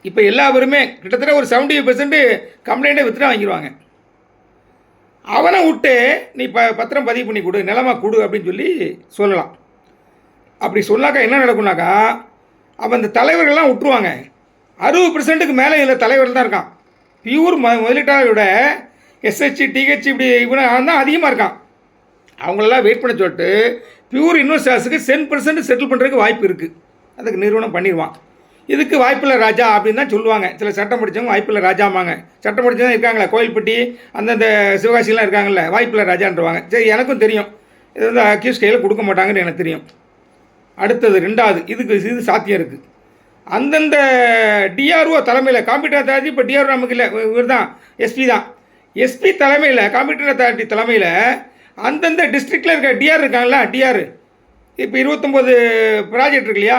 இப்போ எல்லாருமே கிட்டத்தட்ட ஒரு 75% கம்ப்ளைண்ட்டை வித்துட்டு வாங்கிடுவாங்க. அவனை விட்டு நீ பத்திரம் பதிவு பண்ணி கொடு, நிலமாக கொடு அப்படின்னு சொல்லலாம். அப்படி சொன்னாக்கா என்ன நடக்கும்னாக்கா, அவன் இந்த தலைவர்கள்லாம் விட்டுருவாங்க. 60%க்கு மேலே இதில் தலைவர்கள் தான் இருக்கான். பியூர் முதலீட்டாளரோட எஸ்ஹெச் டிஹெச் இப்படி இவன் தான் அதிகமாக இருக்கான். அவங்களெல்லாம் வெயிட் பண்ண சொல்லிட்டு பியூர் இன்வெஸ்டர்ஸுக்கு 10% செட்டில் பண்ணுறதுக்கு வாய்ப்பு இருக்குது. அதுக்கு நிறுவனம் பண்ணிடுவான். இதுக்கு வாய்ப்பில்லை ராஜா அப்படின்னு தான் சொல்லுவாங்க. சில சட்டம் படித்தவங்க வாய்ப்பில்லை ராஜாமாங்க. சட்டம் படித்தவங்க இருக்காங்களே, கோயில்பட்டி அந்தந்த சிவகாசிலாம் இருக்காங்கல்ல, வாய்ப்பில்லை ராஜான்றவாங்க. சரி, எனக்கும் தெரியும். இது அக்யூஸ் கையில் கொடுக்க மாட்டாங்கன்னு எனக்கு தெரியும். அடுத்தது 2வது, இது சாத்தியம் இருக்குது. அந்தந்த டிஆர்ஓ தலைமையில், காம்பீட்டர் அத்தாரிட்டி இப்போ டிஆர்ஓ நமக்கு இல்லை, இவர் தான் எஸ்பி தான். எஸ்பி தலைமையில், காம்பீட்டர் அத்தாரிட்டி தலைமையில் அந்தந்த டிஸ்ட்ரிக்டில் இருக்க டிஆர் இருக்காங்களா, டிஆர் இப்போ 29 ப்ராஜெக்ட் இருக்கு இல்லையா,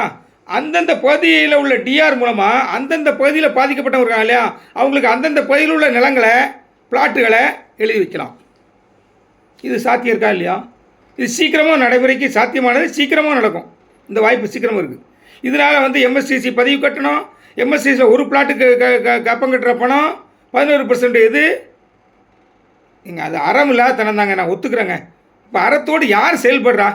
அந்தந்த பகுதியில் உள்ள டிஆர் மூலமாக அந்தந்த பகுதியில் பாதிக்கப்பட்டவங்க இருக்காங்க இல்லையா, அவங்களுக்கு அந்தந்த பகுதியில் உள்ள நிலங்களை, பிளாட்டுகளை எழுதி வைக்கலாம். இது சாத்தியம் இருக்கா இல்லையா? இது சீக்கிரமாக நடைமுறைக்கு சாத்தியமானது, சீக்கிரமாக நடக்கும். இந்த வாய்ப்பு சீக்கிரமாக இருக்குது. இதனால் எம்எஸ்டிசி பதிவு கட்டணும். எம்எஸ்டிசியில் ஒரு பிளாட்டுக்கு கப்பம் கட்டுற பணம் 11%. இது நீங்கள் அது அறம் இல்லாத தனம் தாங்க, நான் ஒத்துக்கிறேங்க. இப்போ அறத்தோடு யார் செயல்படுறா?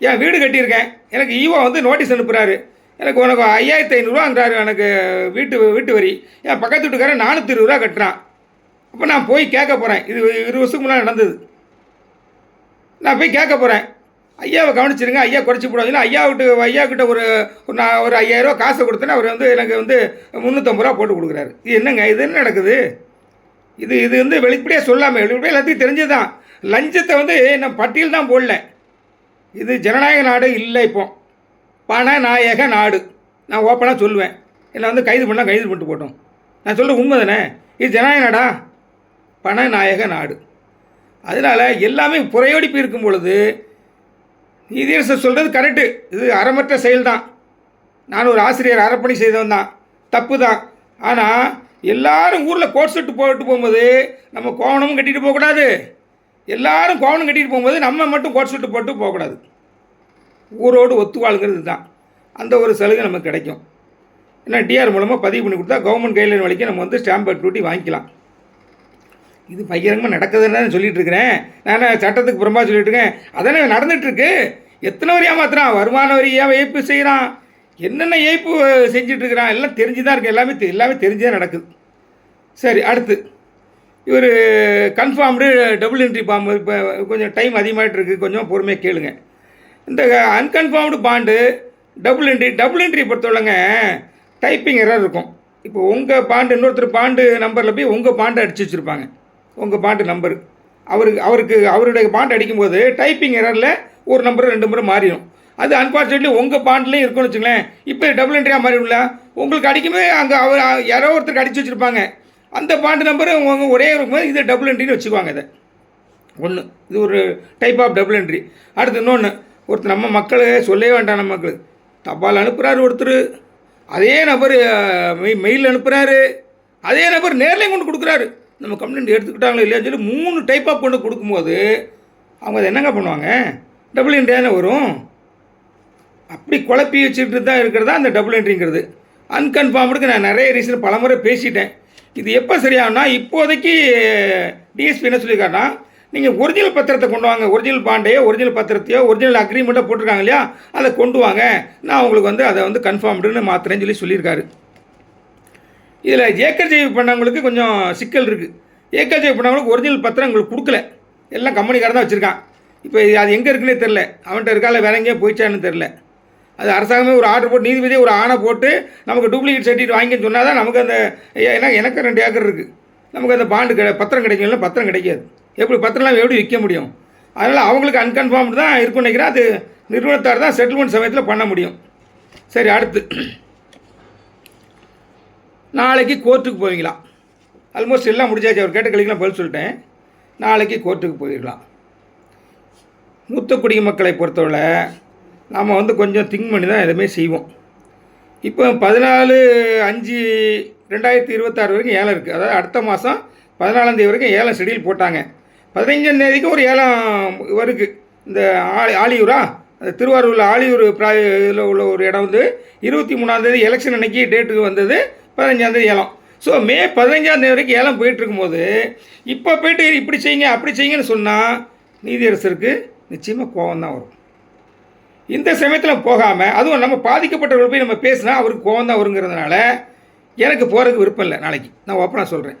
என் வீடு கட்டியிருக்கேன், எனக்கு ஈவோ நோட்டீஸ் அனுப்புகிறாரு, எனக்கு உனக்கு 5500 எனக்கு வீட்டு வீட்டு வரி, என் பக்கத்து வீட்டுக்காரன் 420 கட்டுறான். அப்போ நான் போய் கேட்க போகிறேன். இது 20 வருஷத்துக்கு முன்னாடி நடந்தது. நான் போய் கேட்க போகிறேன், ஐயாவை கவனிச்சிருங்க, ஐயா குறைச்சி போடாதுன்னா ஐயா கிட்ட நான் ஒரு 5000 காசை கொடுத்தேன்னா அவர் வந்து எனக்கு வந்து 350 போட்டு கொடுக்குறாரு. இது என்னங்க, இது என்ன நடக்குது? இது வந்து வெளிப்படையாக சொல்லாமல், வெளிப்படையாக எல்லாத்தையும் தெரிஞ்சது தான். லஞ்சத்தை வந்து நான் பட்டியல் தான் போடல. இது ஜனநாயக நாடு இல்லை. இப்போ பணநாயக நாடு. நான் ஓப்பனாக சொல்லுவேன். என்னை வந்து கைது பண்ணால் கைது பண்ணிட்டு போட்டோம். நான் சொல்கிற உண்மை தானே. இது ஜனநாயக நாடா? பணநாயக நாடு. அதனால் எல்லாமே புறையோடி போயிருக்கும் பொழுது நீதியரசர் சொல்கிறது கரெக்டு. இது அறமற்ற செயல் தான். நான் ஒரு ஆசிரியர், அறப்பணி செய்தவன் தான், தப்பு தான். ஆனால் எல்லாரும் ஊரில் கோட் செட்டு போட்டு போகும்போது நம்ம கோவணமும் கட்டிட்டு போகக்கூடாது. எல்லாரும் கோவணம் கட்டிட்டு போகும்போது நம்ம மட்டும் கோட் செட்டு போட்டு போகக்கூடாது. ஊரோடு ஒத்துவாளுங்கிறது தான். அந்த ஒரு சலுகை நமக்கு கிடைக்கும். ஏன்னா டிஆர் மூலமாக பதிவு பண்ணி கொடுத்தா கவர்மெண்ட் கைட்லைன் வரைக்கும் நம்ம வந்து ஸ்டாம்ப் டியூட்டி வாங்கிக்கலாம். இது பகிரங்கமாக நடக்குதுன்னு சொல்லிட்டு இருக்கிறேன். நான் சட்டத்துக்கு புறம்பாக சொல்லிட்டு இருக்கேன். அதானே நடந்துகிட்ருக்கு. எத்தனை வரி ஏமாத்துறான், வருமான வரி ஏய்ப்பு செய்கிறான், என்னென்ன ஏய்ப்பு செஞ்சிட்ருக்கிறான், எல்லாம் தெரிஞ்சு தான் இருக்குது. எல்லாமே தெரிஞ்சு தான் நடக்குது. சரி, அடுத்து இவர் கன்ஃபார்ம்டு டபுள் என்ட்ரி ஃபார்ம். இப்போ கொஞ்சம் டைம் அதிகமாகிட்டு இருக்குது, கொஞ்சம் பொறுமையாக கேளுங்க. இந்த அன்கன்ஃபார்ம்டு பாண்டு டபுள் என்ட்ரி பொறுத்தவரைங்க டைப்பிங் எரர் இருக்கும். இப்போ உங்கள் பாண்டு இன்னொருத்தர் பாண்டு நம்பரில் போய் உங்கள் பாண்டை அடித்து வச்சுருப்பாங்க. உங்கள் பாண்டு நம்பரு அவருடைய பாண்டு அடிக்கும்போது டைப்பிங் எரரில் ஒரு நம்பர் 2 நம்பர் மாறிடும். அது அன்ஃபார்ச்சுனேட்லி உங்கள் பாண்ட்லேயும் இருக்குன்னு வச்சுங்களேன். இப்போ டபுள் என்ட்ரியாக மாறிடும்ல. உங்களுக்கு அடிக்கும்போது அங்கே யாரோ ஒருத்தருக்கு அடித்து வச்சுருப்பாங்க. அந்த பாண்டு நம்பரு உங்கள் ஒரே இருக்கும்போது இதை டபுள் என்ட்ரின்னு வச்சுக்குவாங்க. இதை ஒன்று, இது ஒரு டைப் ஆஃப் டபுள் என்ட்ரி. அடுத்து இன்னொன்று, ஒருத்தர் நம்ம மக்கள் சொல்லவே வேண்டாம். நம்ம மக்கள் தபால் அனுப்புகிறாரு ஒருத்தர், அதே நபர் மெயில் அனுப்புகிறாரு, அதே நபர் நேர்லேயும் கொண்டு கொடுக்குறாரு. நம்ம கம்ப்ளைண்ட் எடுத்துக்கிட்டாங்களோ இல்லையான்னு சொல்லி 3 டைப் ஆஃப் கொண்டு கொடுக்கும்போது அவங்க அதை என்னங்க பண்ணுவாங்க? டபுள் என்ட்ரி தானே வரும். அப்படி குழப்பி வச்சுட்டு தான் இருக்கிறதா அந்த டபுள் என்ட்ரிங்கிறது. அன்கன்ஃபார்முக்கு நான் நிறைய ரீசன் பல முறை பேசிட்டேன். இது எப்போ சரியாகும்னா, இப்போதைக்கு டிஎஸ்பி என்ன சொல்லியிருக்காருன்னா, நீங்கள் ஒரிஜினல் பத்திரத்தை கொண்டு வாங்க, ஒரிஜினல் பாண்டையோ ஒரிஜினல் பத்திரத்தையோ ஒரிஜினல் அக்ரிமெண்ட்டோ போட்டிருக்காங்க இல்லையா, அதை கொண்டு வாங்க, நான் உங்களுக்கு வந்து அதை வந்து கன்ஃபார்ம்டுன்னு மாத்திரேன்னு சொல்லியிருக்காரு. இதில் ஏக்கர் ஜெய்வு பண்ணவங்களுக்கு கொஞ்சம் சிக்கல் இருக்குது. ஏக்கர் ஜெய்வு பண்ணவங்களுக்கு ஒரிஜினல் பத்திரம் உங்களுக்கு கொடுக்கல, எல்லாம் கம்பெனிக்காரன் தான் வச்சுருக்கான். இப்போ அது எங்கே இருக்குன்னே தெரில, அவன்கிட்ட இருக்கால வேற எங்கேயோ போயிச்சான்னு தெரில. அது அரசாங்கமே ஒரு ஆர்டர் போட்டு, நீதிபதியே ஒரு ஆணை போட்டு நமக்கு டூப்ளிகேட் சர்டிஃபிகேட் வாங்கின்னு சொன்னால் தான் நமக்கு அந்த, ஏன்னா எனக்கு 2 ஏக்கர் இருக்குது, நமக்கு அந்த பாண்டு பத்திரம் கிடைக்கும். பத்திரம் கிடைக்காது. எப்படி பத்திரம்லாம் எப்படி விற்க முடியும்? அதனால் அவங்களுக்கு அன்கன்ஃபார்ம்டு தான் இருக்குன்னு நினைக்கிறேன். அது நிறுவனத்தார் தான் செட்டில்மெண்ட் சமயத்தில் பண்ண முடியும். சரி, அடுத்து நாளைக்கு கோர்ட்டுக்கு போவீங்களா? ஆல்மோஸ்ட் எல்லாம் முடிஞ்சாச்சு. அவர் கேட்ட கேள்விக்கெலாம் பதில் சொல்லிட்டேன். நாளைக்கு கோர்ட்டுக்கு போயிடலாம். மூத்த குடிமக்களை பொறுத்தவரை நாம் வந்து கொஞ்சம் திங்க் பண்ணி தான் எதுவுமே செய்வோம். இப்போ 14/5/2026 வரைக்கும் ஏலம் இருக்குது. அதாவது அடுத்த மாதம் 14ஆம் தேதி வரைக்கும் ஏலம் ஷெடியூல் போட்டாங்க. 15ஆம் தேதிக்கு ஒரு ஏலம் இருக்குது. இந்த ஆலியூரா, திருவாரூரில் ஆலியூர் இதில் உள்ள ஒரு இடம் வந்து 23ஆம் தேதி எலெக்ஷன் அன்னைக்கு டேட்டுக்கு வந்தது. 15ஆம் தேதி ஏலம். ஸோ மே 15ஆம் தேதி வரைக்கும் ஏலம் போயிட்டுருக்கும்போது இப்போ போய்ட்டு இப்படி செய்யுங்க அப்படி செய்யுங்கன்னு சொன்னால் நீதியரசருக்கு நிச்சயமாக கோபம் தான் வரும். இந்த சமயத்தில் போகாமல், அதுவும் நம்ம பாதிக்கப்பட்டவர்கள் போய் நம்ம பேசினா அவருக்கு கோபம் தான் வருங்கிறதுனால எனக்கு போகிறதுக்கு விருப்பம் இல்லை. நாளைக்கு நான் ஓப்பனாக சொல்கிறேன்.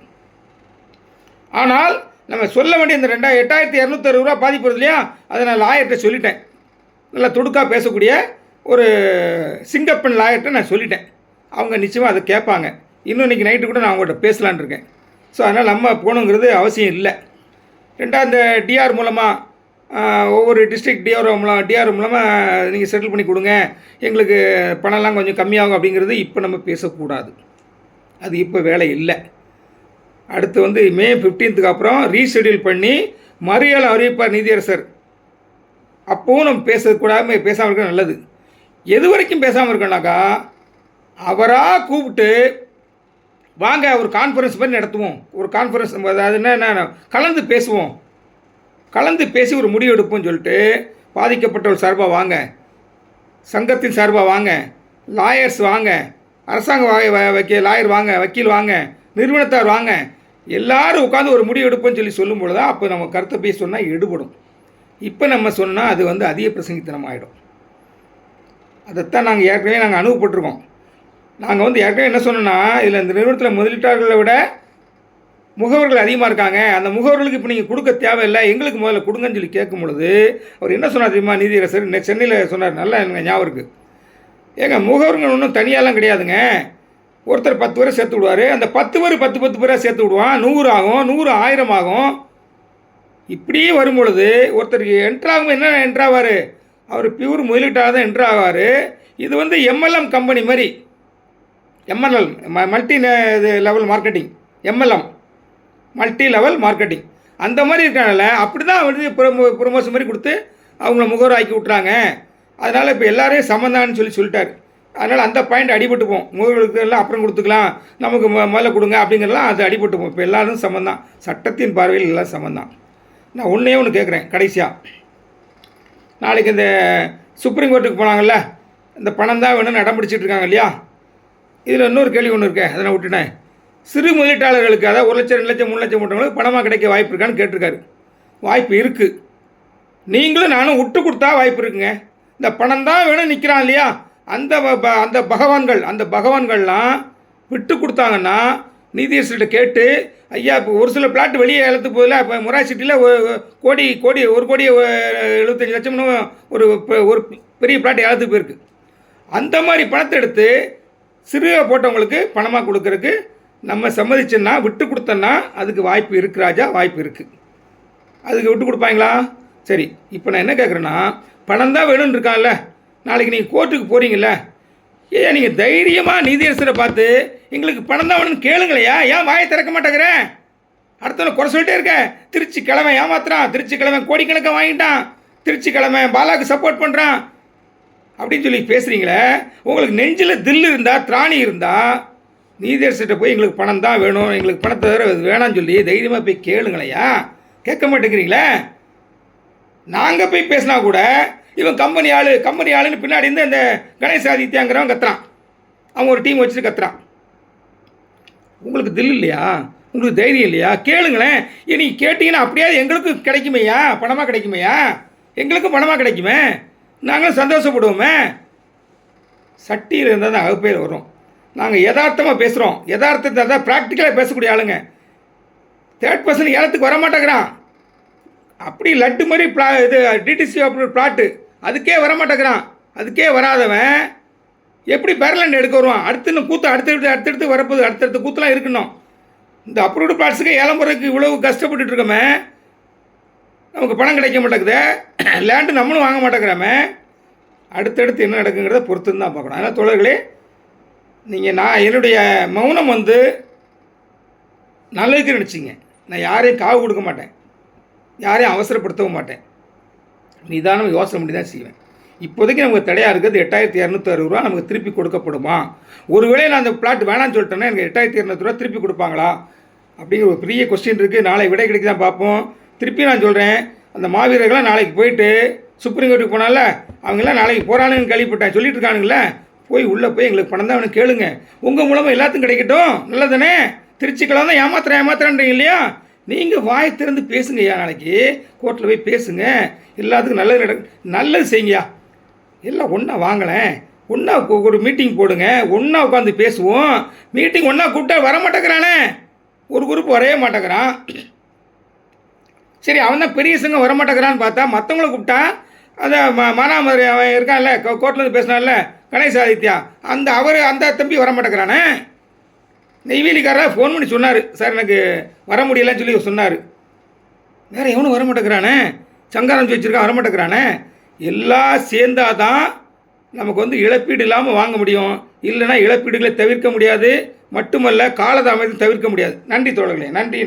ஆனால் நம்ம சொல்ல வேண்டிய இந்த 8,260 ரூபா பாதிப்பு வருது இல்லையா, அதை நான் லாயர்கிட்ட சொல்லிட்டேன். நல்லா துடுக்காக பேசக்கூடிய ஒரு சிங்கப்பன் லாயர்கிட்ட நான் சொல்லிட்டேன். அவங்க நிச்சயமாக அதை கேட்பாங்க. இன்னும் இன்றைக்கி நைட்டு கூட நான் அவங்கள்ட்ட பேசலான் இருக்கேன். ஸோ அதனால் நம்ம போகணுங்கிறது அவசியம் இல்லை. ரெண்டாவது, இந்த டிஆர் மூலமாக ஒவ்வொரு டிஸ்ட்ரிக்ட் டிஆர் மூலமாக நீங்கள் செட்டில் பண்ணி கொடுங்க, எங்களுக்கு பணம்லாம் கொஞ்சம் கம்மியாகும் அப்படிங்கிறது இப்போ நம்ம பேசக்கூடாது. அது இப்போ வேலை இல்லை. அடுத்து வந்து மே 15க்கு அப்புறம் ரீஷெடியூல் பண்ணி மறியல் அறிவிப்பார் நீதியரசர். அப்போவும் நம்ம பேசாமல் இருக்க நல்லது. எது வரைக்கும் பேசாமல் இருக்கோம்னாக்கா, அவராக கூப்பிட்டு வாங்க ஒரு கான்ஃபரன்ஸ் மாதிரி நடத்துவோம். ஒரு கான்ஃபரன்ஸ், அதாவது என்ன, கலந்து பேசி ஒரு முடிவு எடுப்போம்னு சொல்லிட்டு, பாதிக்கப்பட்டவர் சார்பாக வாங்க, சங்கத்தின் சார்பாக வாங்க, லாயர்ஸ் வாங்க, அரசாங்க லாயர் வாங்க, வக்கீல் வாங்க, நிறுவனத்தார் வாங்க, எல்லோரும் உட்காந்து ஒரு முடிவு எடுப்போம்னு சொல்லும்பொழுது தான் அப்போ நம்ம கருத்தை போய் சொன்னால் எடுபடும். இப்போ நம்ம சொன்னால் அது வந்து அதிக பிரசங்கித்தனம் ஆகிடும். அதைத்தான் நாங்கள் ஏற்கனவே அனுபவப்பட்டிருக்கோம். நாங்கள் வந்து ஏற்கனவே என்ன சொன்னோன்னா, இதில் இந்த நிறுவனத்தில் முதலீட்டாளர்களை விட முகவர்கள் அதிகமாக இருக்காங்க. அந்த முகவர்களுக்கு இப்போ நீங்கள் கொடுக்க தேவையில்லை, எங்களுக்கு முதல்ல கொடுங்கன்னு சொல்லி கேட்கும் பொழுது அவர் என்ன சொன்னார் தெரியுமா? நீதியரசர் சென்னையில் சொன்னார், நல்லா எனக்கு ஞாபகம் இருக்குது. ஏங்க முகவர்கள் ஒன்றும் தனியாலாம் கிடையாதுங்க. ஒருத்தர் 10 பேரை சேர்த்து விடுவார். அந்த 10 பேர் 10 பேராக சேர்த்து விடுவான். 100 ஆகும், 100 1000 ஆகும். இப்படியே வரும் பொழுது ஒருத்தருக்கு என்ட்ராகும். என்ன என்ட்ராவார்? அவர் பியூர் முதலீட்டாக தான் என்ட்ரு ஆவார். இது வந்து MLM கம்பெனி மாதிரி, MLM multi level marketing, MLM multi level marketing அந்த மாதிரி இருக்காங்கல்ல, அப்படி தான் வந்து ப்ரொமோஷன் மாதிரி கொடுத்து அவங்கள முகவர் ஆக்கி விட்றாங்க. அதனால் இப்போ எல்லாரையும் சம்மந்தான்னு சொல்லிட்டார். அதனால் அந்த பாயிண்ட் அடிபட்டு போகும். முகவர்களுக்கு எல்லாம் அப்புறம் கொடுத்துக்கலாம், நமக்கு முதல்ல கொடுங்க அப்படிங்கிறலாம் அது அடிபட்டு போகும். இப்போ எல்லோரும் சம்மந்தான், சட்டத்தின் பார்வையில் எல்லாம் சம்மந்தான். நான் ஒன்றே ஒன்று கேட்குறேன் கடைசியாக. நாளைக்கு இந்த சுப்ரீம் கோர்ட்டுக்கு போனாங்கல்ல, இந்த பணம் தான் வேணும்னு அடம் பிடிச்சிட்டு இருக்காங்க இல்லையா? இதில் இன்னொரு கேள்வி ஒன்று இருக்கேன், அதை நான் விட்டுட்டேன். சிறு முதலீட்டாளர்களுக்கு, அதாவது 1 லட்சம் 2 லட்சம் 3 லட்சம் போட்டவங்களுக்கு பணமாக கிடைக்க வாய்ப்பு இருக்கான்னு கேட்டிருக்காரு. வாய்ப்பு இருக்குது. நீங்களும் நானும் விட்டு கொடுத்தா வாய்ப்பு இருக்குங்க. இந்த பணம் தான் வேணும் நிற்கிறான் இல்லையா, அந்த பகவான்கள்லாம் விட்டு கொடுத்தாங்கன்னா நீதியரசர்கிட்ட கேட்டு, ஐயா இப்போ ஒரு சில பிளாட் வெளியே இழத்து போதில், இப்போ மொராய் சிட்டியில் 1 கோடி 75 லட்சம்னு ஒரு பெரிய பிளாட் இழத்து போயிருக்கு. அந்த மாதிரி பணத்தை எடுத்து சிறுக போட்டவங்களுக்கு பணமாக கொடுக்கறதுக்கு நம்ம சம்மதிச்சோன்னா, விட்டு கொடுத்தோன்னா அதுக்கு வாய்ப்பு இருக்குது ராஜா, வாய்ப்பு இருக்குது. அதுக்கு விட்டு கொடுப்பாங்களா? சரி, இப்போ நான் என்ன கேட்குறேன்னா, பணம் தான் வேணும்னு இருக்கான்ல, நாளைக்கு நீங்கள் கோர்ட்டுக்கு போகிறீங்கள, ஏன் நீங்கள் தைரியமாக நீதியரசரை பார்த்து எங்களுக்கு பணம் தான் வேணும்னு கேளுங்களையா? ஏன் வாயை திறக்க மாட்டேங்கிறேன்? அடுத்தவனை குறை சொல்லிட்டே இருக்கேன். திருச்சி கிழமை ஏமாத்துறான், திருச்சி கிழமை கோடிக்கணக்காக வாங்கிட்டான், திருச்சி கிழமை பாலாவுக்கு சப்போர்ட் பண்ணுறான் அப்படின்னு சொல்லி பேசுகிறீங்களே. உங்களுக்கு நெஞ்சில் தில்லு இருந்தால், திராணி இருந்தால், நீதியரசர்கிட்ட போய் எங்களுக்கு பணம் தான் வேணும், எங்களுக்கு பணத்தை வேறு வேணான்னு சொல்லி தைரியமாக போய் கேளுங்களையா? கேட்க மாட்டேங்கிறீங்களே. நாங்கள் போய் பேசினா கூட இவன் கம்பெனி ஆளுன்னு பின்னாடி இருந்து அந்த கணேஷ் ஆதித்யாங்கிறவன் கத்துறான். அவன் ஒரு டீம் வச்சுட்டு கத்துறான். உங்களுக்கு தில் இல்லையா? உங்களுக்கு தைரியம் இல்லையா? கேளுங்களேன். நீங்கள் கேட்டிங்கன்னா அப்படியாவது எங்களுக்கும் கிடைக்குமையா? பணமாக கிடைக்குமையா? எங்களுக்கும் பணமாக கிடைக்குமே, நாங்களும் சந்தோஷப்படுவோமே. சட்டியில் இருந்தால் தான் அகப்பேர் வரும். நாங்கள் யதார்த்தமாக பேசுகிறோம், யதார்த்தத்தை தான் ப்ராக்டிக்கலாக பேசக்கூடிய ஆளுங்க. 3rd பர்சன் ஏலத்துக்கு வர மாட்டேங்கிறான். அப்படி லட்டு மாதிரி இது டிடிசி அப்படி பிளாட்டு அதுக்கே வர மாட்டேங்கிறான். அதுக்கே வராதவன் எப்படி பேரலண்ட் எடுக்க வருவான்? அடுத்தடுத்து வரப்போகுது, அடுத்தடுத்த கூத்துலாம் இருக்கணும். இந்த அப்ரூவ்டு பிளாட்ஸுக்கு ஏலம் போகிறதுக்கு இவ்வளவு கஷ்டப்பட்டுட்டு இருக்கோமே, நமக்கு பணம் கிடைக்க மாட்டேங்குது, லேண்டு நம்மளும் வாங்க மாட்டேங்கிறாமே. அடுத்தடுத்து என்ன நடக்குங்கிறத பொறுத்து தான் பார்க்கணும். அதனால் தோழர்களே, நான் என்னுடைய மௌனம் வந்து நல்லதுக்கு நினச்சிங்க. நான் யாரையும் காவு கொடுக்க மாட்டேன், யாரையும் அவசரப்படுத்தவும் மாட்டேன். நிதானம் யோசனை பண்ணி தான் செய்வேன். இப்போதைக்கு நமக்கு தடையாக இருக்கிறது 8260 ரூபா நமக்கு திருப்பி கொடுக்கப்படுமா? ஒருவேளை நான் அந்த பிளாட் வேணான்னு சொல்லிட்டேன்னா எனக்கு 8200 ரூபா திருப்பி கொடுப்பாங்களா அப்படிங்கிற ஒரு பெரிய கொஸ்டின் இருக்குது. நாளை விடை கிடைக்க தான் பார்ப்போம். திருப்பி நான் சொல்கிறேன், அந்த மாவீரர்கள்லாம் நாளைக்கு போயிட்டு சுப்ரீம் கோர்ட்டுக்கு போனால அவங்கெல்லாம் நாளைக்கு போகிறானுன்னு கேள்விப்பட்டேன், சொல்லிட்டு இருக்கானுங்களே. போய் உள்ளே போய் எங்களுக்கு பணம் தான் வேணும் கேளுங்க. உங்கள் மூலமாக எல்லாத்துக்கும் கிடைக்கட்டும், நல்லதானே? திருச்சிக்கெல்லாம் தான் ஏமாத்துறேன்றீங்க இல்லையா? நீங்கள் வாய் திறந்து பேசுங்கய்யா. நாளைக்கு கோர்ட்டில் போய் பேசுங்க, எல்லாத்துக்கும் நல்லது செய்யுங்கய்யா. எல்லாம் ஒன்றா வாங்கலேன், ஒன்றா ஒரு மீட்டிங் போடுங்க, ஒன்றா உட்காந்து பேசுவோம். மீட்டிங் ஒன்றா கூப்பிட்டா வர மாட்டேங்கிறானே, ஒரு குரூப் வரவே மாட்டேங்கிறான். சரி, அவன் தான் பெரிய சங்கம் வர மாட்டேங்கிறான்னு பார்த்தா மற்றவங்கள கூப்பிட்டா அந்த மானாமதுரை அவன் இருக்கான்ல, கோர்ட்லேருந்து பேசினான்ல கணேஷ் ஆதித்யா, அந்த தம்பி வர மாட்டேங்கிறானே. நெய்வேலிக்காரராக ஃபோன் பண்ணி சொன்னார், சார் எனக்கு வர முடியலன்னு சொல்லி சொன்னார். வேறு எவனும் வர மாட்டேங்கிறானே, சங்காரம் வச்சுருக்கான், வர மாட்டேங்கிறானே. எல்லாம் சேர்ந்தாதான் நமக்கு வந்து இழப்பீடு இல்லாமல் வாங்க முடியும். இல்லைனா இழப்பீடுகளை தவிர்க்க முடியாது, மட்டுமல்ல காலதாமதத்தை தவிர்க்க முடியாது. நன்றி தோழர்களே, நன்றி.